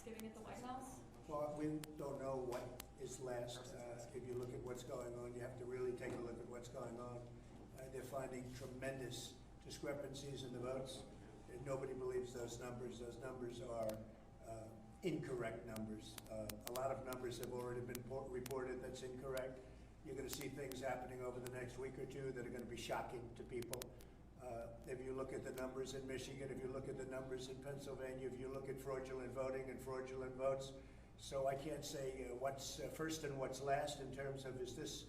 Thanksgiving at the White House? Well, we don't know what is last. If you look at what's going on, you have to really take a look at what's going on. They're finding tremendous discrepancies in the votes. Nobody believes those numbers. Those numbers are incorrect numbers. A lot of numbers have already been reported that's incorrect. You're going to see things happening over the next week or two that are going to be shocking to people. If you look at the numbers in Michigan, if you look at the numbers in Pennsylvania, if you look at fraudulent voting and fraudulent votes, so I can't say what's first and what's last in terms of is this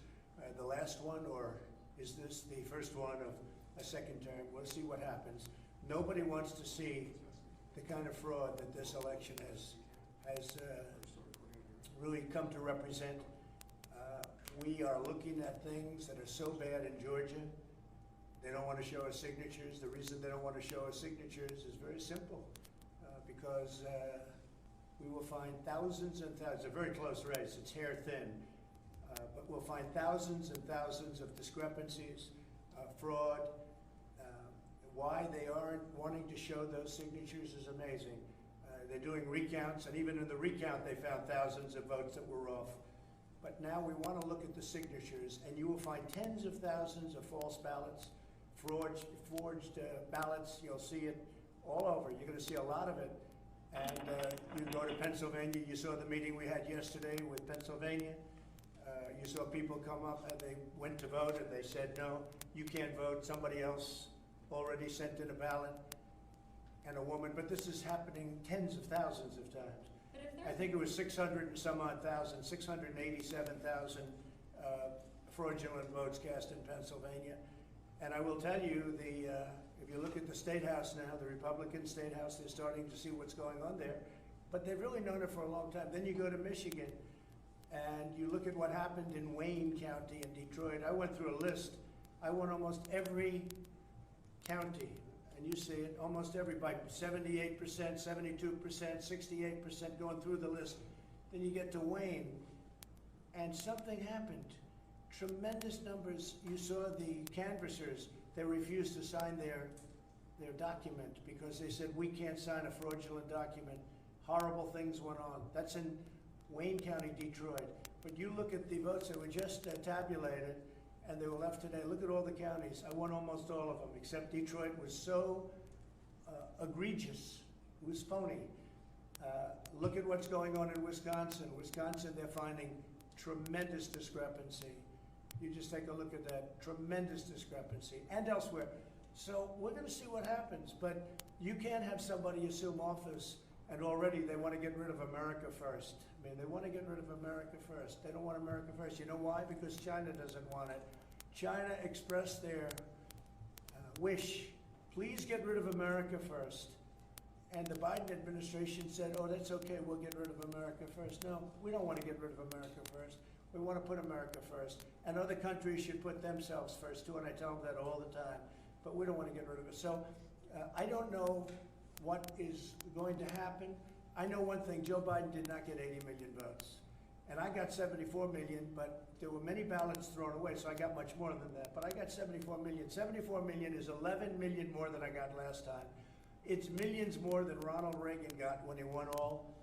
the last one or is this the first one of a second term. We'll see what happens. Nobody wants to see the kind of fraud that this election has really come to represent. We are looking at things that are so bad in Georgia. They don't want to show us signatures. The reason they don't want to show us signatures is very simple, because we will find thousands and thousands, a very close race, it's hair thin, but we'll find thousands and thousands of discrepancies, fraud. Why they aren't wanting to show those signatures is amazing. They're doing recounts, and even in the recount they found thousands of votes that were off. But now we want to look at the signatures, and you will find tens of thousands of false ballots, forged ballots. You'll see it all over. You're going to see a lot of it. And you go to Pennsylvania. You saw the meeting we had yesterday with Pennsylvania. You saw people come up and they went to vote and they said, no, you can't vote. Somebody else already sent in a ballot, and a woman. But this is happening tens of thousands of times. I think it was 600 and some odd thousand, 687,000 fraudulent votes cast in Pennsylvania. And I will tell you, if you look at the State House now, the Republican State House, they're starting to see what's going on there. But they've really known it for a long time. Then you go to Michigan, and you look at what happened in Wayne County in Detroit. I went through a list. I went almost every county, and you see it, almost every, by 78%, 72%, 68%, going through the list. Then you get to Wayne, and something happened. Tremendous numbers. You saw the canvassers, they refused to sign their document because they said, we can't sign a fraudulent document. Horrible things went on. That's in Wayne County, Detroit. But you look at the votes that were just tabulated, and they were left today. Look at all the counties. I won almost all of them, except Detroit was so egregious. It was phony. Look at what's going on in Wisconsin. Wisconsin, they're finding tremendous discrepancy. You just take a look at that, tremendous discrepancy, and elsewhere. So we're going to see what happens, but you can't have somebody assume office and already they want to get rid of America first. I mean, they want to get rid of America first. They don't want America first. You know why? Because China doesn't want it. China expressed their wish, please get rid of America first. And the Biden administration said, oh, that's okay, we'll get rid of America first. No, we don't want to get rid of America first. We want to put America first. And other countries should put themselves first, too, and I tell them that all the time. But we don't want to get rid of it. So I don't know what is going to happen. I know one thing, Joe Biden did not get 80 million votes. And I got 74 million, but there were many ballots thrown away, so I got much more than that. But I got 74 million. 74 million is 11 million more than I got last time. It's millions more than Ronald Reagan got when he won all.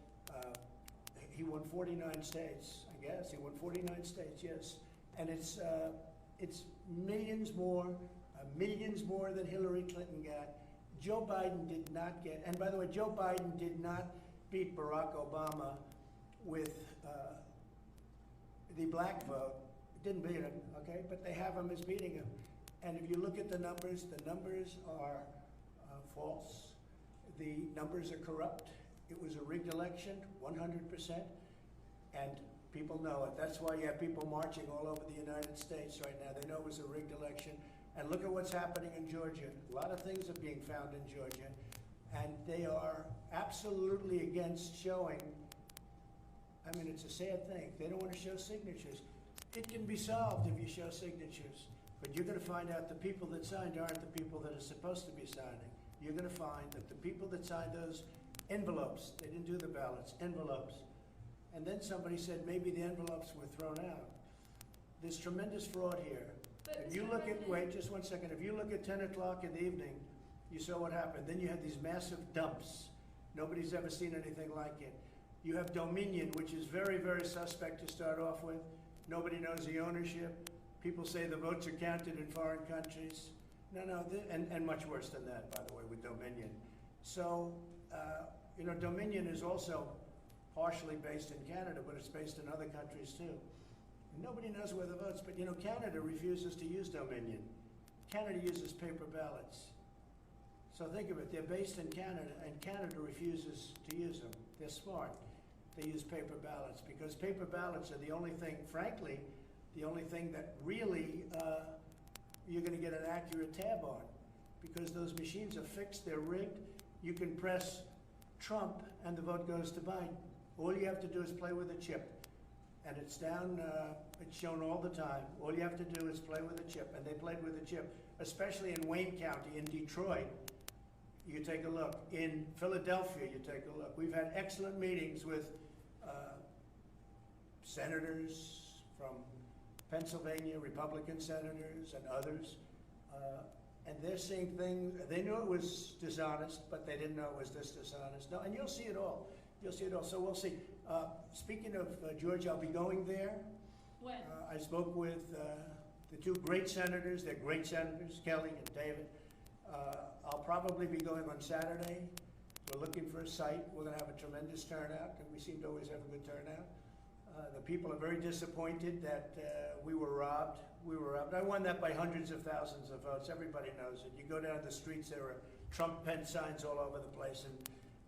He won 49 states, I guess. He won 49 states, yes. And it's millions more than Hillary Clinton got. Joe Biden did not get, and by the way, Joe Biden did not beat Barack Obama with the black vote. Didn't beat him, okay? But they have him as beating him. And if you look at the numbers are false. The numbers are corrupt. It was a rigged election, 100%, and people know it. That's why you have people marching all over the United States right now. They know it was a rigged election. And look at what's happening in Georgia. A lot of things are being found in Georgia, and they are absolutely against showing. I mean, it's a sad thing. They don't want to show signatures. It can be solved if you show signatures, but you're going to find out the people that signed aren't the people that are supposed to be signing. You're going to find that the people that signed those envelopes, they didn't do the ballots, envelopes. And then somebody said maybe the envelopes were thrown out. There's tremendous fraud here. If you look at, wait just 1 second, if you look at 10 o'clock in the evening, you saw what happened. Then you had these massive dumps. Nobody's ever seen anything like it. You have Dominion, which is very, very suspect to start off with. Nobody knows the ownership. People say the votes are counted in foreign countries. No, and much worse than that, by the way, with Dominion. So, you know, Dominion is also partially based in Canada, but it's based in other countries too. Nobody knows where the votes, but you know, Canada refuses to use Dominion. Canada uses paper ballots. So think of it, they're based in Canada, and Canada refuses to use them. They're smart. They use paper ballots, because paper ballots are the only thing, frankly, the only thing that really you're gonna get an accurate tab on, because those machines are fixed, they're rigged. You can press Trump and the vote goes to Biden. All you have to do is play with a chip. And it's down, it's shown all the time. All you have to do is play with a chip, and they played with a chip, especially in Wayne County, in Detroit. You take a look. In Philadelphia, you take a look. We've had excellent meetings with senators from Pennsylvania, Republican senators and others, and they're seeing things. They knew it was dishonest, but they didn't know it was this dishonest. No, and you'll see it all. You'll see it all. So we'll see. Speaking of Georgia, I'll be going there. When? I spoke with the two great senators. They're great senators, Kelly and David. I'll probably be going on Saturday. We're looking for a site. We're going to have a tremendous turnout, and we seem to always have a good turnout. The people are very disappointed that we were robbed. We were robbed. I won that by hundreds of thousands of votes. Everybody knows it. You go down the streets, there are Trump pen signs all over the place, and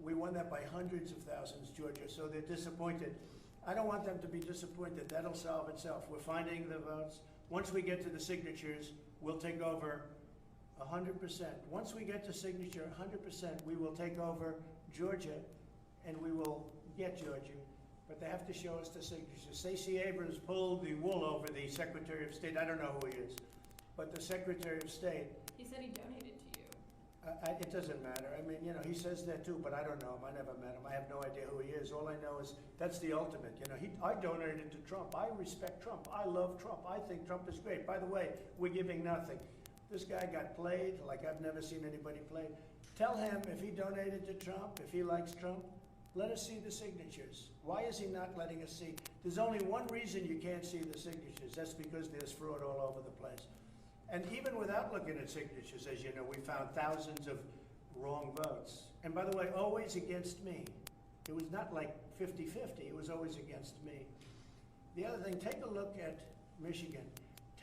we won that by hundreds of thousands, Georgia, so they're disappointed. I don't want them to be disappointed. That'll solve itself. We're finding the votes. Once we get to the signatures, we'll take over 100%. Once we get to signature 100%, we will take over Georgia, and we will get Georgia. But they have to show us the signatures. Stacey Abrams pulled the wool over the Secretary of State. I don't know who he is, but the Secretary of State. He said he donated to you. It doesn't matter. I mean, you know, he says that too, but I don't know him. I never met him. I have no idea who he is. All I know is that's the ultimate. You know, I donated to Trump. I respect Trump. I love Trump. I think Trump is great. By the way, we're giving nothing. This guy got played like I've never seen anybody played. Tell him if he donated to Trump, if he likes Trump, let us see the signatures. Why is he not letting us see? There's only one reason you can't see the signatures. That's because there's fraud all over the place. And even without looking at signatures, as you know, we found thousands of wrong votes. And by the way, always against me. It was not like 50-50. It was always against me. The other thing, take a look at Michigan.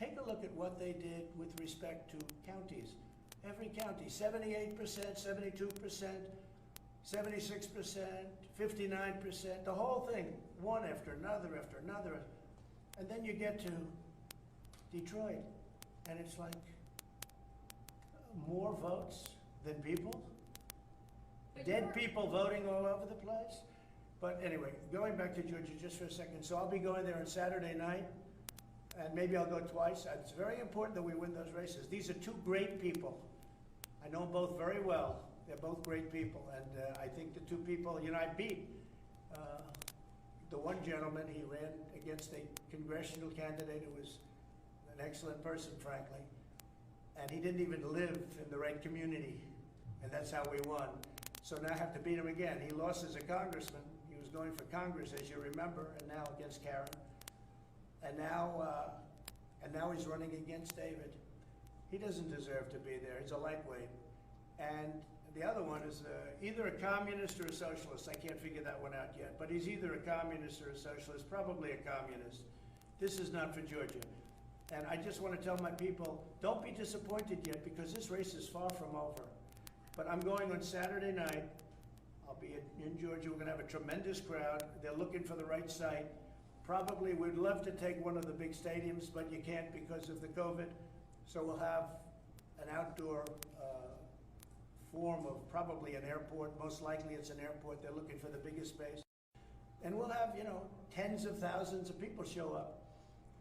Take a look at what they did with respect to counties. Every county, 78%, 72%, 76%, 59%, the whole thing, one after another after another. And then you get to Detroit, and it's like more votes than people. Dead people voting all over the place. But anyway, going back to Georgia just for a second. So I'll be going there on Saturday night, and maybe I'll go twice. It's very important that we win those races. These are two great people. I know them both very well. They're both great people, and I think the two people, you know, I beat the one gentleman. He ran against a congressional candidate who was an excellent person, frankly, and he didn't even live in the right community, and that's how we won. So now I have to beat him again. He lost as a congressman. He was going for Congress, as you remember, and now against Karen, and now he's running against David. He doesn't deserve to be there. He's a lightweight, and the other one is either a communist or a socialist. I can't figure that one out yet. But he's either a communist or a socialist, probably a communist. This is not for Georgia. And I just want to tell my people, don't be disappointed yet, because this race is far from over. But I'm going on Saturday night. I'll be in Georgia. We're going to have a tremendous crowd. They're looking for the right site. Probably we'd love to take one of the big stadiums, but you can't because of the COVID. So we'll have an outdoor form of probably an airport. Most likely it's an airport. They're looking for the biggest space. And we'll have, you know, tens of thousands of people show up.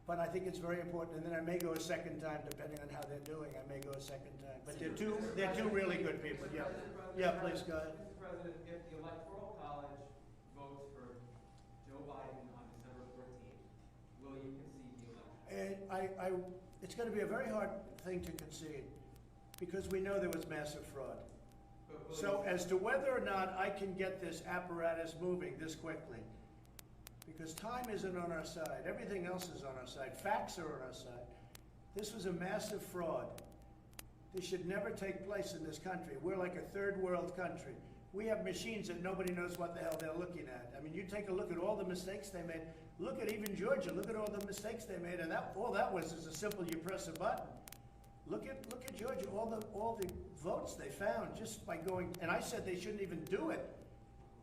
But I think it's very important. And then I may go a second time, depending on how they're doing. I may go a second time. But they're two really good people. Yeah. Yeah, please go ahead. Mr. President, if the Electoral College votes for Joe Biden on December 14th, will you concede the election? It's going to be a very hard thing to concede, because we know there was massive fraud. But So as to whether or not I can get this apparatus moving this quickly, because time isn't on our side, everything else is on our side, facts are on our side. This was a massive fraud. This should never take place in this country. We're like a third world country. We have machines that nobody knows what the hell they're looking at. I mean, you take a look at all the mistakes they made. Look at even Georgia. Look at all the mistakes they made, and all that was is a simple, you press a button. Look at Georgia. All the votes they found just by going. And I said they shouldn't even do it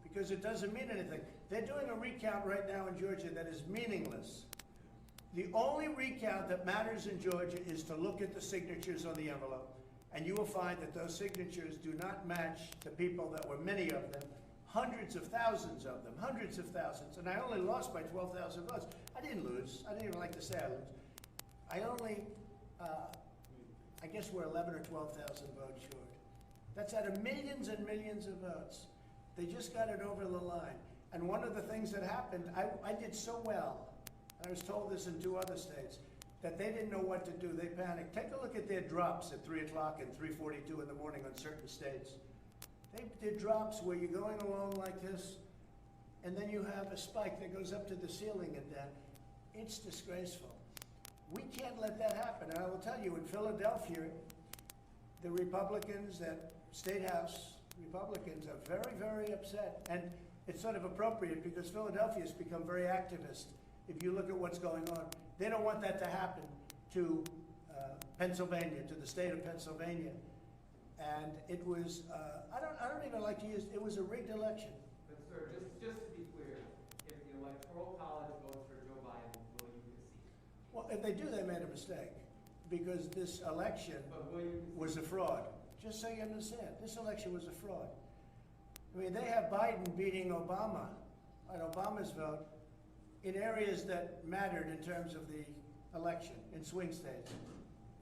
because it doesn't mean anything. They're doing a recount right now in Georgia that is meaningless. The only recount that matters in Georgia is to look at the signatures on the envelope. And you will find that those signatures do not match the people that were many of them, hundreds of thousands of them, hundreds of thousands. And I only lost by 12,000 votes. I didn't lose. I didn't even like to say I lose. I only, I guess we're 11 or 12,000 votes short. That's out of millions and millions of votes. They just got it over the line. And one of the things that happened, I did so well, I was told this in 2 other states, that they didn't know what to do. They panicked. Take a look at their drops at 3 o'clock and 3:42 in the morning on certain states. They did drops where you're going along like this, and then you have a spike that goes up to the ceiling and down. It's disgraceful. We can't let that happen. And I will tell you, in Philadelphia, the Republicans at State House, Republicans are very, very upset. And it's sort of appropriate because Philadelphia has become very activist. If you look at what's going on, they don't want that to happen to Pennsylvania, to the state of Pennsylvania. And it was, I don't even like to use, it was a rigged election. But sir, just to be clear, if the Electoral College votes for Joe Biden, will you concede? Well, if they do, they made a mistake because this election was a fraud. Just so you understand, this election was a fraud. I mean, they have Biden beating Obama on Obama's vote in areas that mattered in terms of the election, in swing states.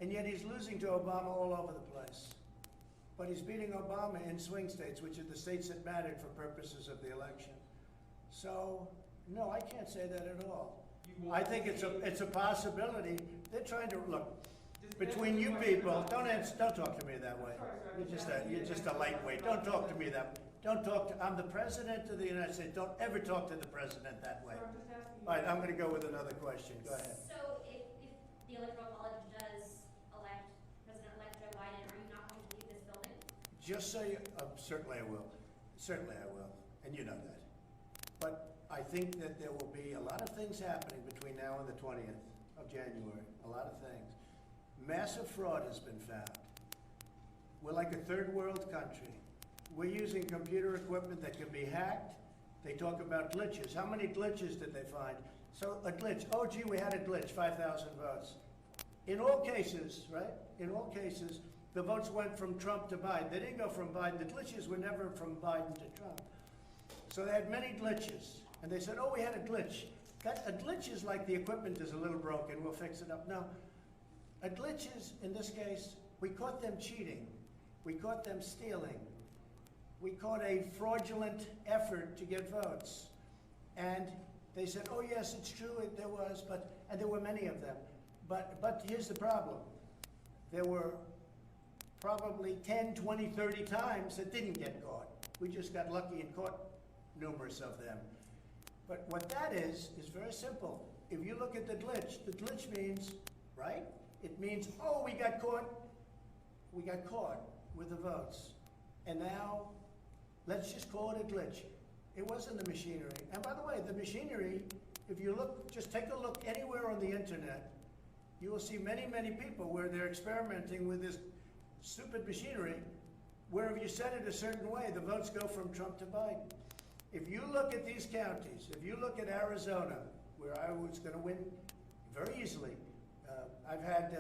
And yet he's losing to Obama all over the place. But he's beating Obama in swing states, which are the states that mattered for purposes of the election. So, no, I can't say that at all. I think it's a possibility. They're trying to, look, between you people, don't talk to me that way. You're just a lightweight. Don't talk to me that way. Don't talk to, I'm the President of the United States. Don't ever talk to the President that way. All right, I'm going to go with another question. Go ahead. So if the Electoral College does elect President-elect Joe Biden, are you not going to leave this building? Just so you, certainly I will. Certainly I will. And you know that. But I think that there will be a lot of things happening between now and the 20th of January. A lot of things. Massive fraud has been found. We're like a third world country. We're using computer equipment that can be hacked. They talk about glitches. How many glitches did they find? So a glitch, oh gee, we had a glitch, 5,000 votes. In all cases, right, in all cases, the votes went from Trump to Biden. They didn't go from Biden. The glitches were never from Biden to Trump. So they had many glitches. And they said, oh, we had a glitch. A glitch is like the equipment is a little broken, we'll fix it up. No, a glitch is, in this case, we caught them cheating. We caught them stealing. We caught a fraudulent effort to get votes. And they said, oh yes, it's true, there was, and there were many of them. But here's the problem. There were probably 10, 20, 30 times that didn't get caught. We just got lucky and caught numerous of them. But what that is very simple. If you look at the glitch means, right? It means, oh, we got caught with the votes. And now, let's just call it a glitch. It wasn't the machinery. And by the way, the machinery, if you look, just take a look anywhere on the internet, you will see many, many people where they're experimenting with this stupid machinery, where if you set it a certain way, the votes go from Trump to Biden. If you look at these counties, if you look at Arizona, where I was going to win very easily, I've had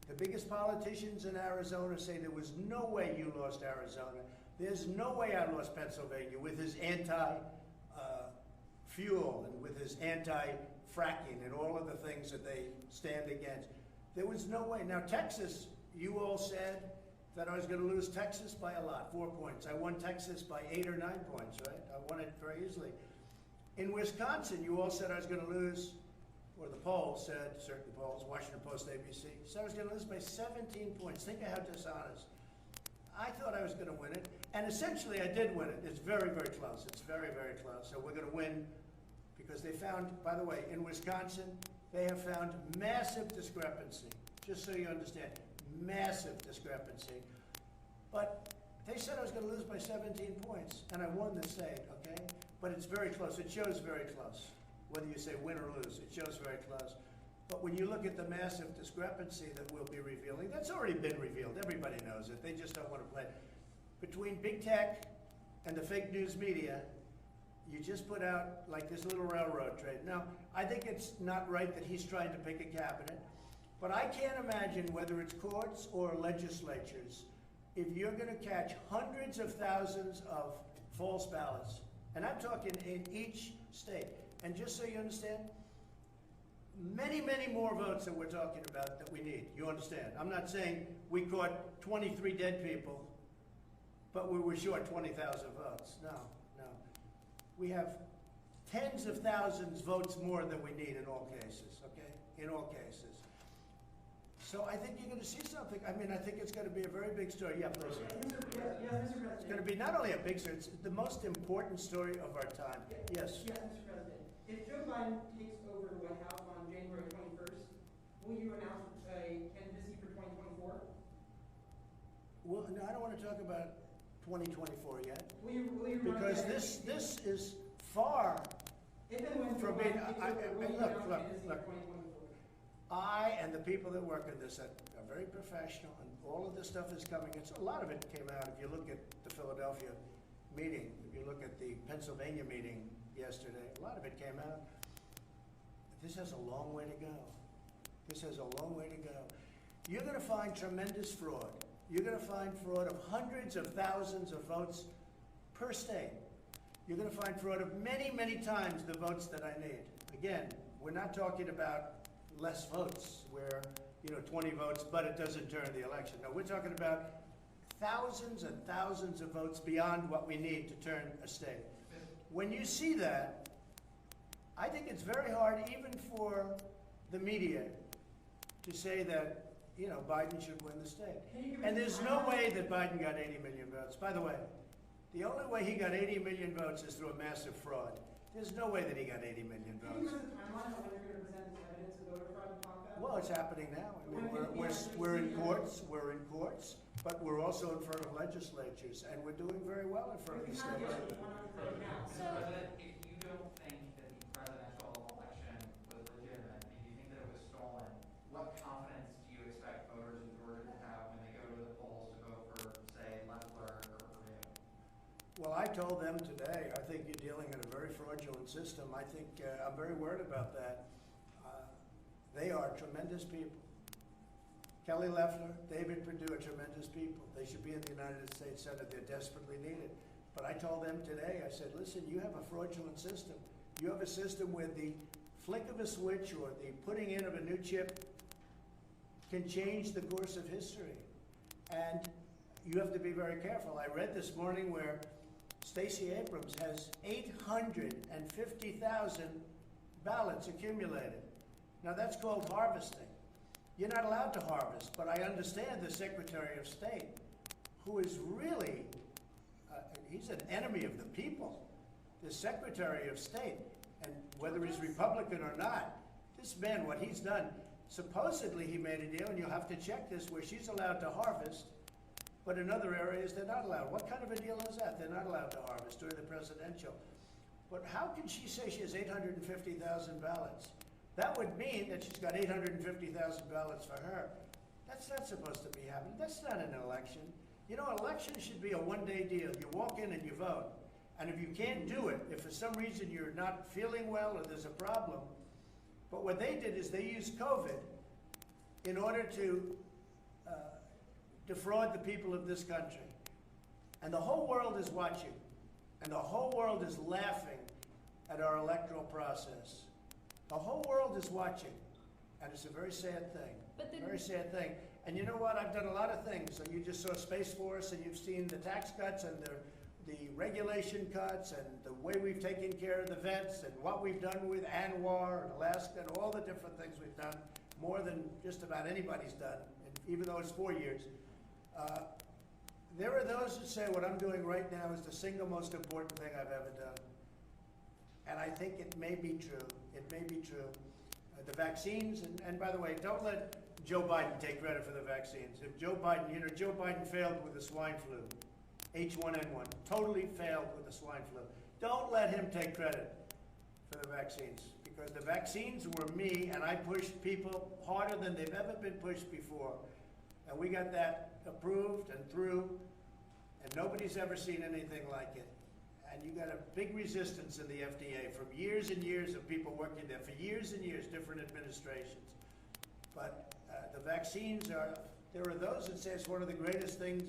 the biggest politicians in Arizona say there was no way you lost Arizona. There's no way I lost Pennsylvania with his anti-fuel and with his anti-fracking and all of the things that they stand against. There was no way. Now, Texas, you all said that I was going to lose Texas by a lot, 4 points. I won Texas by 8 or 9 points, right? I won it very easily. In Wisconsin, you all said I was going to lose, or the polls said, certain polls, Washington Post, ABC, said I was going to lose by 17 points. Think of how dishonest. I thought I was going to win it, and essentially I did win it. It's very, very close. It's very, very close. So we're going to win because they found, by the way, in Wisconsin, they have found massive discrepancy. Just so you understand, massive discrepancy. But they said I was going to lose by 17 points, and I won the state, okay? But it's very close. It shows very close. Whether you say win or lose, it shows very close. But when you look at the massive discrepancy that we'll be revealing, that's already been revealed. Everybody knows it. They just don't want to play it. Between big tech and the fake news media, you just put out like this little railroad trade. Now, I think it's not right that he's trying to pick a cabinet, but I can't imagine whether it's courts or legislatures, if you're going to catch hundreds of thousands of false ballots, and I'm talking in each state, and just so you understand, many, many more votes that we're talking about that we need. You understand? I'm not saying we caught 23 dead people, but we were short 20,000 votes. No, no. We have tens of thousands votes more than we need in all cases, okay? In all cases. So I think you're going to see something. I mean, I think it's going to be a very big story. Yeah, please. Mr. President. It's going to be not only a big story, it's the most important story of our time. Yes. Yes, Mr. President. If Joe Biden takes over the White House on January 21st, will you announce a candidacy for 2024? Well, no, I don't want to talk about 2024 yet. Will you Because run this is far if and when from Joe being. Biden takes over, will you Look, announce look, candidacy look. for 2024? I and the people that work on this are very professional, and all of this stuff is coming. It's a lot of it came out. If you look at the Philadelphia meeting, if you look at the Pennsylvania meeting yesterday, a lot of it came out. This has a long way to go. This has a long way to go. You're going to find tremendous fraud. You're going to find fraud of hundreds of thousands of votes per state. You're going to find fraud of many, many times the votes that I need. Again, we're not talking about less votes where, 20 votes, but it doesn't turn the election. No, we're talking about thousands and thousands of votes beyond what we need to turn a state. When you see that, I think it's very hard even for the media to say that, Biden should win the state. And there's no way that Biden got 80 million votes. By the way, the only way he got 80 million votes is through a massive fraud. There's no way that he got 80 million Can you votes. give us a timeline on when you're going to present this evidence of voter fraud you talked about? Well, it's happening now. I mean, we're in courts, but we're also in front of legislatures, and we're doing very well in front of the state. Mr. President, if you don't think that the presidential election was legitimate, and you think that it was stolen, what confidence do you expect voters in Georgia to have when they go to the polls to vote for, say, Leffler or Perdue? Well, I told them today, I think you're dealing in a very fraudulent system. I think, I'm very worried about that. They are tremendous people. Kelly Leffler, David Perdue are tremendous people. They should be in the United States Senate. They're desperately needed. But I told them today, I said, listen, you have a fraudulent system. You have a system where the flick of a switch or the putting in of a new chip can change the course of history. And you have to be very careful. I read this morning where Stacey Abrams has 850,000 ballots accumulated. Now that's called harvesting. You're not allowed to harvest, but I understand the Secretary of State, who is really, he's an enemy of the people. The Secretary of State, and whether he's Republican or not, this man, what he's done, supposedly he made a deal, and you'll have to check this, where she's allowed to harvest, but in other areas they're not allowed. What kind of a deal is that? They're not allowed to harvest during the presidential. But how can she say she has 850,000 ballots? That would mean that she's got 850,000 ballots for her. That's not supposed to be happening. That's not an election. An election should be a one-day deal. You walk in and you vote. And if you can't do it, if for some reason you're not feeling well or there's a problem, but what they did is they used COVID in order to defraud the people of this country. And the whole world is watching. And the whole world is laughing at our electoral process. The whole world is watching, and it's a very sad thing. Very sad thing. And you know what? I've done a lot of things. So you just saw Space Force, and you've seen the tax cuts and the regulation cuts and the way we've taken care of the vets and what we've done with Anwar and Alaska and all the different things we've done, more than just about anybody's done, and even though it's 4 years. There are those that say what I'm doing right now is the single most important thing I've ever done. And I think it may be true. It may be true. The vaccines, and by the way, don't let Joe Biden take credit for the vaccines. If Joe Biden, Joe Biden failed with the swine flu, H1N1, totally failed with the swine flu. Don't let him take credit for the vaccines, because the vaccines were me, and I pushed people harder than they've ever been pushed before. And we got that approved and through, and nobody's ever seen anything like it. And you got a big resistance in the FDA from years and years of people working there, for years and years, different administrations. But the vaccines there are those that say it's one of the greatest things.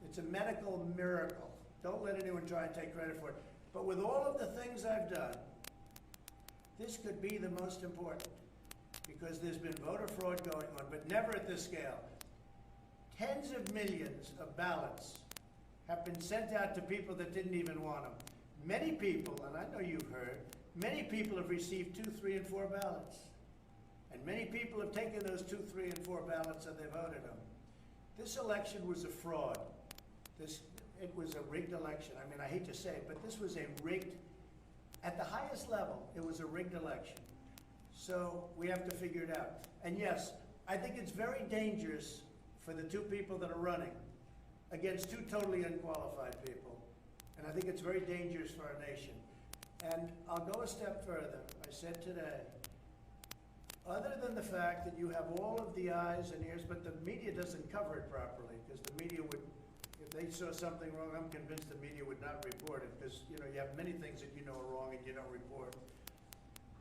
It's a medical miracle. Don't let anyone try and take credit for it. But with all of the things I've done, this could be the most important, because there's been voter fraud going on, but never at this scale. Tens of millions of ballots have been sent out to people that didn't even want them. Many people, and I know you've heard, many people have received 2, 3, and 4 ballots. And many people have taken those 2, 3, and 4 ballots and they voted them. This election was a fraud. It was a rigged election. I mean, I hate to say it, but this was a rigged, at the highest level, it was a rigged election. So we have to figure it out. And yes, I think it's very dangerous for the 2 people that are running against 2 totally unqualified people. And I think it's very dangerous for our nation. And I'll go a step further. I said today, other than the fact that you have all of the eyes and ears, but the media doesn't cover it properly, because the media would, if they saw something wrong, I'm convinced the media would not report it, because you have many things that you know are wrong and you don't report.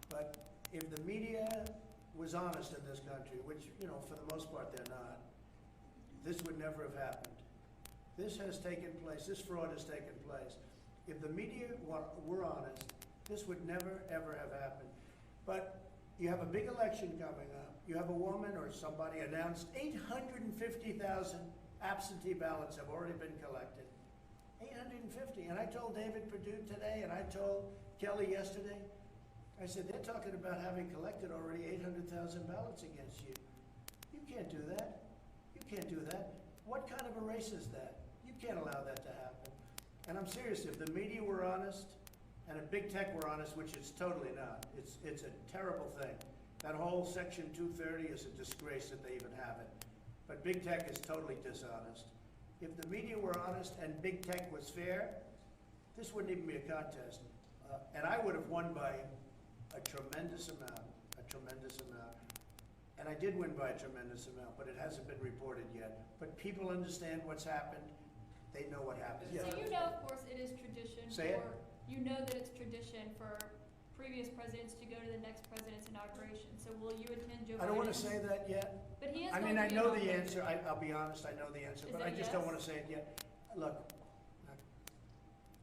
But if the media was honest in this country, which, for the most part they're not, this would never have happened. This has taken place, this fraud has taken place. If the media were honest, this would never, ever have happened. But you have a big election coming up. You have a woman or somebody announced 850,000 absentee ballots have already been collected. 850. And I told David Perdue today, and I told Kelly yesterday, I said, they're talking about having collected already 800,000 ballots against you. You can't do that. You can't do that. What kind of a race is that? You can't allow that to happen. And I'm serious, if the media were honest, and if big tech were honest, which it's totally not, it's a terrible thing. That whole Section 230 is a disgrace that they even have it. But big tech is totally dishonest. If the media were honest and big tech was fair, this wouldn't even be a contest. And I would have won by a tremendous amount, And I did win by a tremendous amount, but it hasn't been reported yet. But people understand what's happened. They know what happened. So of course, it is tradition Say it. You know that it's tradition for previous presidents to go to the next president's inauguration. So will you attend Joe Biden? I don't want to say that yet. But he is I going mean, to I be know the inaugurated. answer. I'll be honest, I know the answer, Is but I it just yes? don't want to say it yet. Look,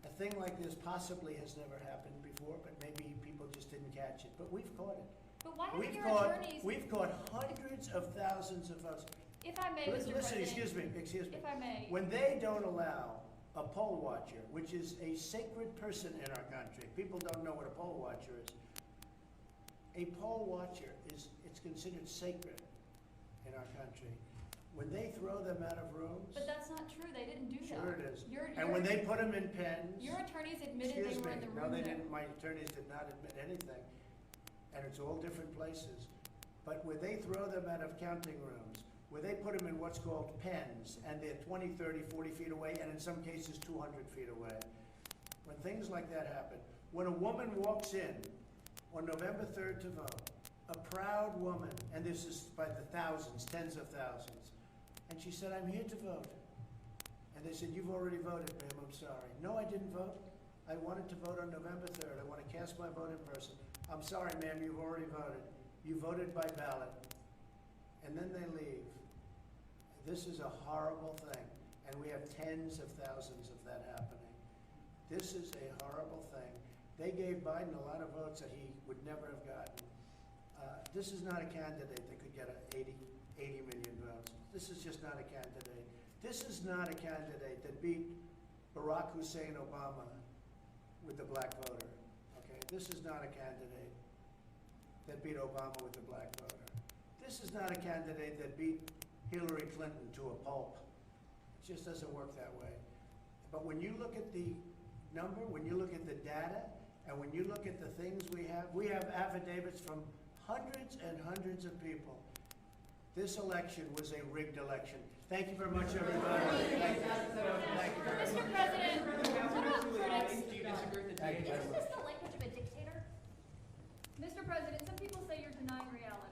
a thing like this possibly has never happened before, but maybe people just didn't catch it. But we've caught it. But why haven't your attorneys? We've caught hundreds of thousands of votes. If I may, Mr. Listen, President. excuse me. If I may. When they don't allow a poll watcher, which is a sacred person in our country, people don't know what a poll watcher is. A poll watcher it's considered sacred in our country. When they throw them out of rooms. But that's not true. They didn't do that. Sure it is. Your And when they put them in pens. your attorneys admitted Excuse they were me. in the No, room. they there. didn't. My attorneys did not admit anything. And it's all different places. But where they throw them out of counting rooms, where they put them in what's called pens, and they're 20, 30, 40 feet away, and in some cases 200 feet away. When things like that happen, when a woman walks in on November 3rd to vote, a proud woman, and this is by the thousands, tens of thousands, and she said, I'm here to vote. And they said, you've already voted, ma'am, I'm sorry. No, I didn't vote. I wanted to vote on November 3rd. I want to cast my vote in person. I'm sorry, ma'am, you've already voted. You voted by ballot. And then they leave. This is a horrible thing. And we have tens of thousands of that happening. This is a horrible thing. They gave Biden a lot of votes that he would never have gotten. This is not a candidate that could get 80 million votes. This is just not a candidate. This is not a candidate that beat Barack Hussein Obama with the black voter. Okay, this is not a candidate that beat Obama with the black voter. This is not a candidate that beat Hillary Clinton to a pulp. just doesn't work that way. But when you look at the number, when you look at the data, and when you look at the things we have affidavits from hundreds and hundreds of people. This election was a rigged election. Thank you very much, everybody. Thank you. Thank you very Mr. much. President, what about critics? Do you disagree with the Thank you DA? very Isn't much. this the language of a dictator? Mr. President, some people say you're denying reality.